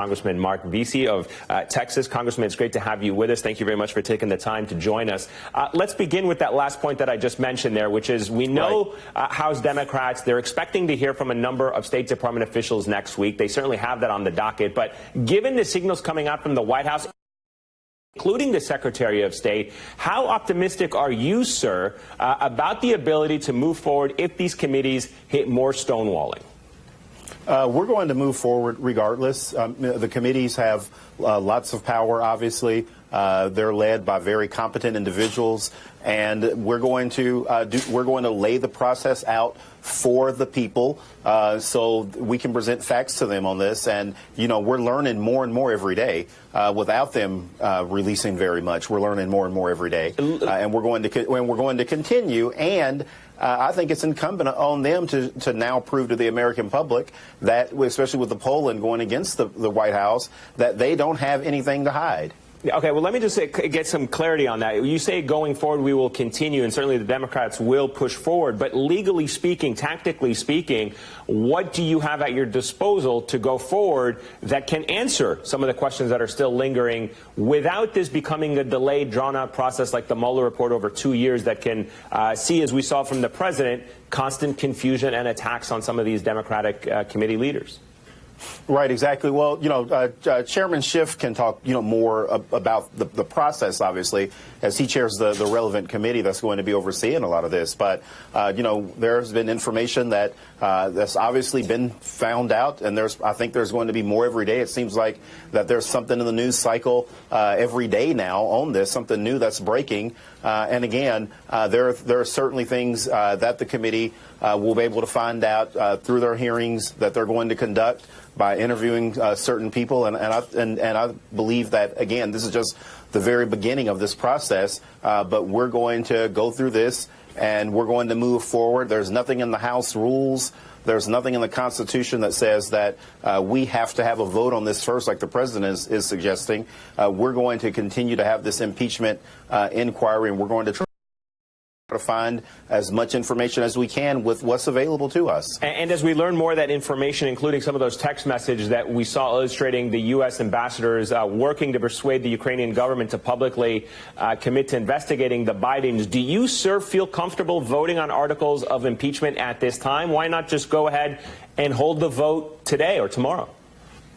Congressman Marc Veasey of Texas. Congressman, it's great to have you with us. Thank you very much for taking the time to join us. Let's begin with that last point that I just mentioned there, which is we know House Democrats, they're expecting to hear from a number of State Department officials next week. They certainly have that on the docket. But given the signals coming out from the White House, including the Secretary of State, how optimistic are you, sir, about the ability to move forward if these committees hit more stonewalling? We're going to move forward regardless. The committees have lots of power, obviously. They're led by very competent individuals, and we're going to lay the process out for the people so we can present facts to them on this. And, you know, we're learning more and more every day without them releasing very much. We're learning more and more every day, and we're going to continue. And I think it's incumbent on them to now prove to the American public that, especially with the polling going against the White House, that they don't have anything to hide. Okay, well, let me just get some clarity on that. You say going forward we will continue, and certainly the Democrats will push forward. But legally speaking, tactically speaking, what do you have at your disposal to go forward that can answer some of the questions that are still lingering without this becoming a delayed, drawn-out process like the Mueller report over 2 years that can see, as we saw from the president, constant confusion and attacks on some of these Democratic committee leaders? Right, exactly. Well, you know, Chairman Schiff can talk, you know, more about the process, obviously, as he chairs the relevant committee that's going to be overseeing a lot of this. But, you know, there's been information that that's obviously been found out, and I think there's going to be more every day. It seems like that there's something in the news cycle every day now on this, something new that's breaking. And again, there are certainly things that the committee will be able to find out through their hearings that they're going to conduct by interviewing certain people, and I believe that, again, this is just the very beginning of this process, but we're going to go through this and we're going to move forward. There's nothing in the House rules, there's nothing in the Constitution that says that we have to have a vote on this first, like the president is suggesting. We're going to continue to have this impeachment inquiry, and we're going to try to find as much information as we can with what's available to us. And as we learn more of that information, including some of those text messages that we saw illustrating the U.S. ambassadors working to persuade the Ukrainian government to publicly commit to investigating the Bidens, do you, sir, feel comfortable voting on articles of impeachment at this time? Why not just go ahead and hold the vote today or tomorrow?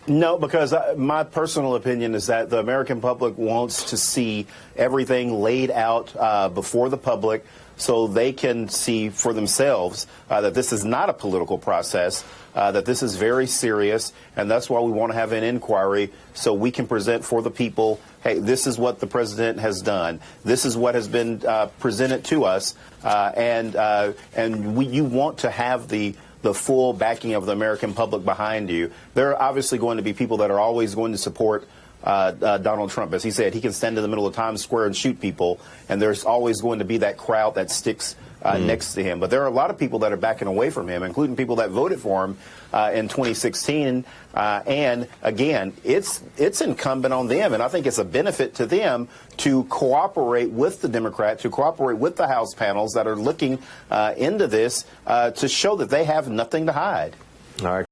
No, because my personal opinion is that the American public wants to see everything laid out before the public so they can see for themselves that this is not a political process, that this is very serious, and that's why we want to have an inquiry so we can present for the people, hey, this is what the president has done. This is what has been presented to us, and you want to have the full backing of the American public behind you. There are obviously going to be people that are always going to support Donald Trump. As he said, he can stand in the middle of Times Square and shoot people, and there's always going to be that crowd that sticks next to him. But there are a lot of people that are backing away from him, including people that voted for him in 2016. And again, it's incumbent on them, and I think it's a benefit to them to cooperate with the Democrats, to cooperate with the House panels that are looking into this to show that they have nothing to hide. All right.